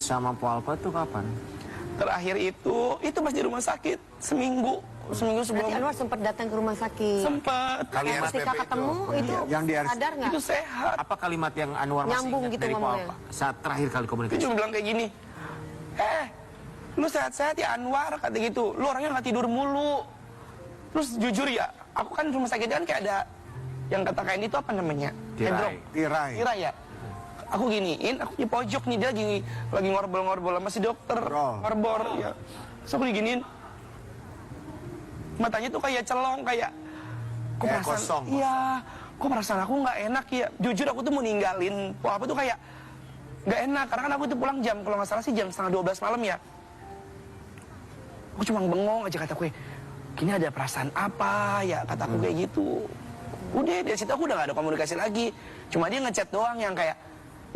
sama Po Alpa tuh kapan? Terakhir itu pas di rumah sakit seminggu sebelum. Berarti Anwar sempat datang ke rumah sakit. Sempat. Kalimat Ketika ketemu itu yang di sadar nggak? Itu sehat. apa kalimat yang Anwar masih Nyambung ingat gitu dari Po ngomongnya. Alpa saat terakhir kali Dia komunikasi? cuma bilang kayak gini, lu sehat-sehat ya Anwar, kata gitu. Lu orangnya nggak tidur mulu. Terus jujur ya, aku kan rumah sakit kan kayak ada yang kata kain itu apa namanya? Tirai. Tirai ya. Aku giniin, aku di pojok nih, dia lagi ngobrol-ngobrol sama si dokter. Ngobrol ya. Terus aku diginiin. Matanya tuh kayak celong, kayak kosong. Iya, kok perasaan aku nggak enak ya. Jujur aku tuh mau ninggalin Po Alpa tuh kayak nggak enak, karena kan aku tuh pulang jam, kalau nggak salah sih jam 11:30 malam ya. Aku cuma bengong aja, kata gue, gini ada perasaan apa ya, kataku kayak gitu. Udah dari situ aku udah gak ada komunikasi lagi. Cuma dia ngechat doang yang kayak,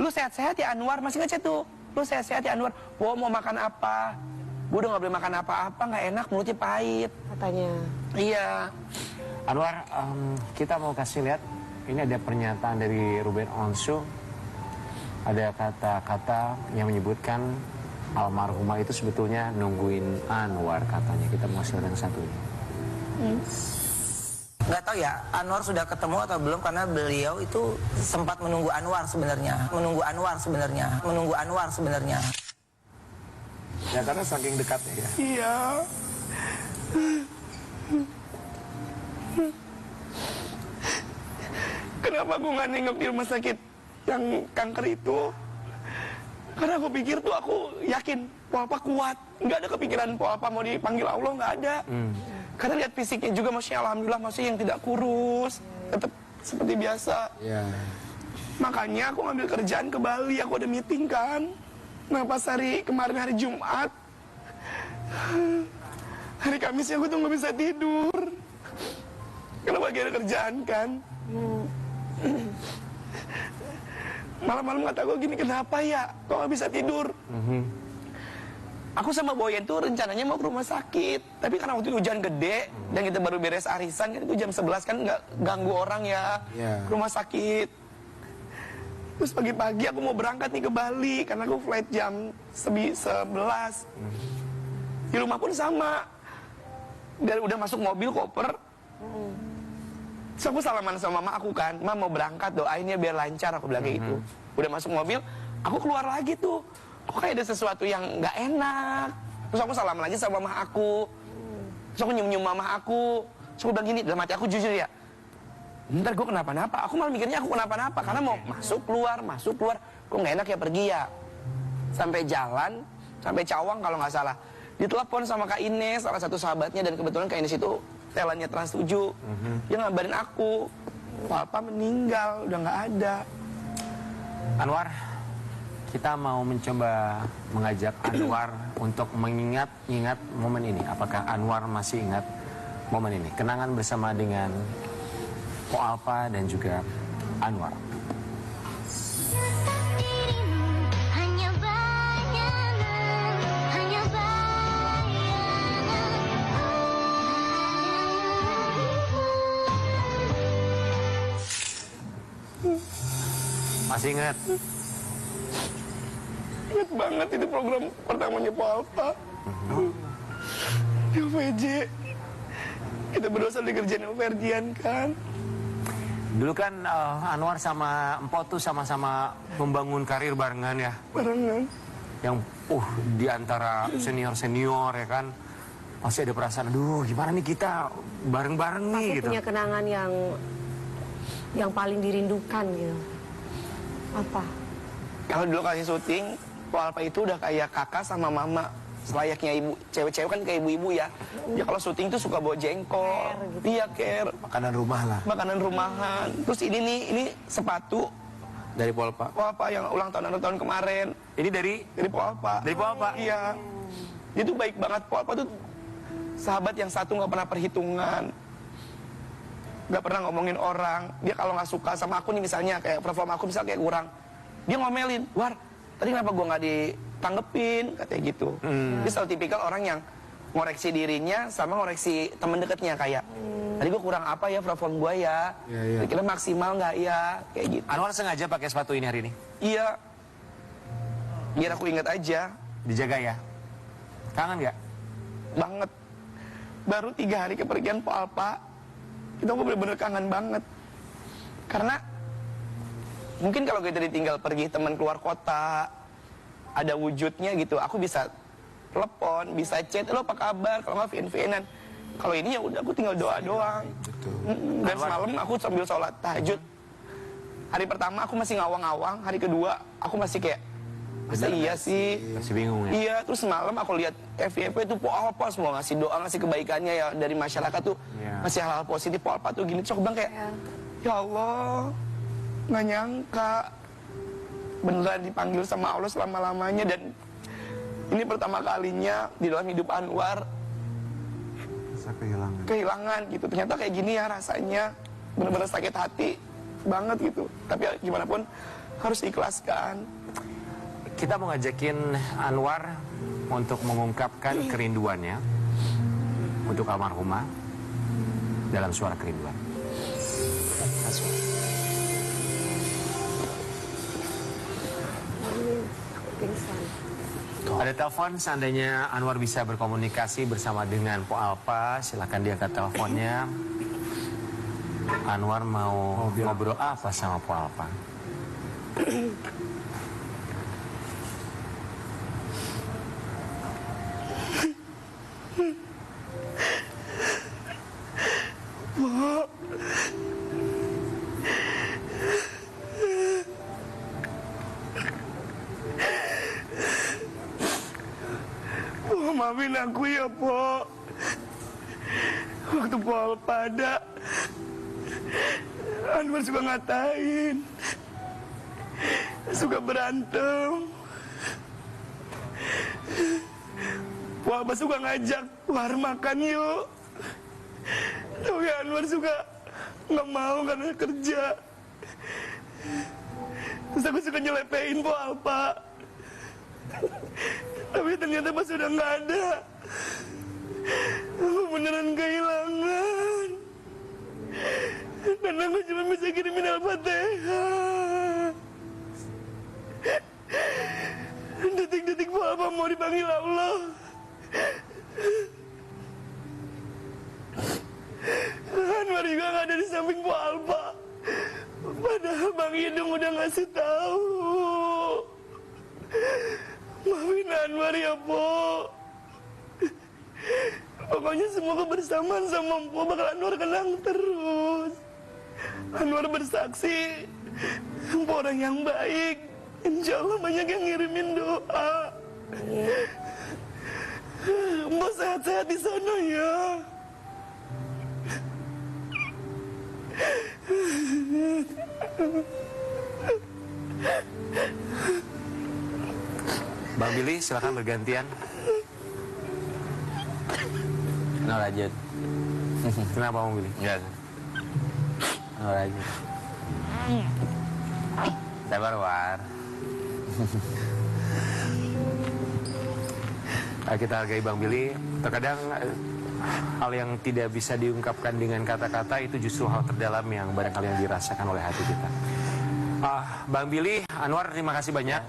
lu sehat-sehat ya Anwar, masih ngechat tuh. Lu sehat-sehat ya Anwar, wo mau makan apa? Gue udah gak boleh makan apa-apa, gak enak, mulutnya pahit. Katanya. Iya. Anwar, kita mau kasih lihat, ini ada pernyataan dari Ruben Onsu. Ada kata-kata yang menyebutkan almarhumah itu sebetulnya nungguin Anwar katanya. Kita mau kasih lihat yang satu ini. Nggak tahu ya, Anwar sudah ketemu atau belum, karena beliau itu sempat menunggu Anwar sebenarnya. Ya karena saking dekatnya ya. Iya. Kenapa aku nggak nengok di rumah sakit yang kanker itu? Karena aku pikir tuh, aku yakin Po Alpa kuat. Nggak ada kepikiran Po Alpa mau dipanggil Allah, nggak ada. Karena lihat fisiknya juga, maksudnya alhamdulillah, maksudnya yang tidak kurus, tetap seperti biasa. Iya. Makanya aku ngambil kerjaan ke Bali, aku ada meeting kan. Nah pas kemarin hari Jumat, hari Kamis aku tuh nggak bisa tidur. Karena lagi ada kerjaan kan. Malam-malam kata gue gini, kenapa ya kok nggak bisa tidur? Aku sama Boyen tuh rencananya mau ke rumah sakit, tapi karena waktu itu hujan gede dan kita baru beres arisan kan, itu jam 11 kan, nggak ganggu orang ya. Ke rumah sakit. Terus pagi-pagi aku mau berangkat nih ke Bali karena aku flight jam 11. Di rumah pun sama. Dan udah masuk mobil koper. Terus aku salaman sama mama aku kan, "Ma mau berangkat, doain ya biar lancar," aku bilang kayak gitu. Udah masuk mobil, aku keluar lagi tuh. Kok kayak ada sesuatu yang nggak enak. Terus aku salaman lagi sama mama aku. Terus aku nyium-nyium mama aku. Terus aku bilang gini, dalam hati aku jujur ya, ntar gue kenapa-napa. Aku malah mikirnya aku kenapa-napa, karena mau masuk keluar. Kok nggak enak ya pergi ya. Sampai jalan, sampai Cawang kalau nggak salah. Ditelepon sama Kak Ines, salah satu sahabatnya, dan kebetulan Kak Ines itu telannya Trans 7. Dia ngabarin aku, Papa meninggal, udah nggak ada. Anwar, kita mau mencoba mengajak Anwar untuk mengingat momen ini. Apakah Anwar masih ingat momen ini? Kenangan bersama dengan Po Alpa dan juga Anwar. Masih ingat? Ingat banget, itu program pertamanya Po Alpa. Di UVJ. Kita berdua selalu dikerjain Ferdian kan. Dulu kan Anwar sama Empok tuh sama-sama membangun karir barengan ya. Barengan. Yang di antara senior-senior ya kan. Masih ada perasaan, aduh gimana nih kita bareng-bareng nih Pasti gitu. punya kenangan yang paling dirindukan gitu. Apa? Kalau dulu kasih syuting, Po Alpa itu udah kayak kakak sama mama. Selayaknya ibu, cewek-cewek kan kayak ibu-ibu ya. Dia kalau syuting tuh suka bawa jengkol. Care gitu. Iya, care. Makanan rumah lah. Makanan rumahan. Terus ini sepatu Dari Po Alpa. Po Alpa yang ulang tahun kemarin. Ini dari Po Alpa. Dari Po Alpa? Iya. Dia tuh baik banget. Po Alpa tuh sahabat yang satu, nggak pernah perhitungan. Nggak pernah ngomongin orang. Dia kalau nggak suka sama aku nih misalnya, kayak perform aku misalnya kayak kurang, dia ngomelin, "War, tadi kenapa gua nggak ditanggepin?" Katanya gitu. Dia selalu tipikal orang yang ngoreksi dirinya sama ngoreksi temen deketnya, kayak tadi gua kurang apa ya perform gua ya. Kira-kira maksimal nggak ya, kayak gitu. Anwar sengaja pakai sepatu ini hari ini? Iya. Biar aku ingat aja. Dijaga ya. Kangen nggak? Banget. Baru 3 hari kepergian Po Alpa, itu aku bener-bener kangen banget. Karena mungkin kalau kita ditinggal pergi teman keluar kota, ada wujudnya gitu, aku bisa telepon, bisa chat, lo apa kabar, kalau nggak VN-VN-an. Kalau ini ya udah aku tinggal doa doang. Dan semalam aku sambil sholat tahajud. Hari pertama aku masih ngawang-ngawang, hari kedua aku masih kayak, masa iya sih? Masih bingung ya? Iya, terus semalam aku lihat FYP itu Po Alpa semua ngasih doa, ngasih kebaikannya ya dari masyarakat tuh. Iya. Masih hal-hal positif Po Alpa tuh gini. Terus aku bilang kayak, ya Allah, nggak nyangka beneran dipanggil sama Allah selama-lamanya. Dan ini pertama kalinya di dalam hidup Anwar Rasa kehilangan. kehilangan gitu. Ternyata kayak gini ya rasanya, bener-bener sakit hati banget gitu. Tapi ya, gimana pun harus ikhlaskan. Kita mau ngajakin Anwar untuk mengungkapkan kerinduannya untuk almarhumah dalam suara kerinduan. Pingsan. Ada telepon, seandainya Anwar bisa berkomunikasi bersama dengan Po Alpa, silakan diangkat teleponnya. Anwar mau ngobrol apa sama Po Alpa? Oh, maafin aku ya, Po. Waktu Po Alpa ada, Anwar suka ngatain, suka berantem. Po Alpa suka ngajak War makan yuk. Tapi Anwar suka nggak mau karena kerja. Terus aku suka nyelepein Po Alpa. Tapi ternyata pas udah nggak ada, aku beneran kehilangan. Dan aku cuma bisa kirimin Al-Fatihah. Detik-detik Po Alpa mau dipanggil Allah. Anwar juga nggak ada di samping Po Alpa. Padahal Bang Hidung udah ngasih tahu. Maafin Anwar ya, Po. Pokoknya semua kebersamaan sama Po bakal Anwar kenang terus. Anwar bersaksi, Po orang yang baik. Insya Allah banyak yang ngirimin doa. Po sehat-sehat di sana ya. Bang Billy, silakan bergantian. No lanjut. Kenapa Bang Billy? Enggak. No lanjut. Sabar, War. Kita hargai Bang Billy. Terkadang hal yang tidak bisa diungkapkan dengan kata-kata itu justru hal terdalam yang barangkali yang dirasakan oleh hati kita. Bang Billy, Anwar, terima kasih banyak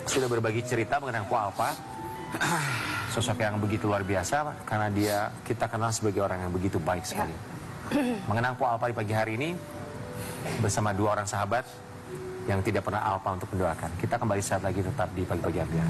sudah berbagi cerita mengenai Po Alpa. Sosok yang begitu luar biasa karena kita kenal sebagai orang yang begitu baik sekali. Mengenang Po Alpa di pagi hari ini bersama 2 orang sahabat yang tidak pernah Alpa untuk mendoakan. Kita kembali saat lagi tetap di Pagi-Pagi Ambiar.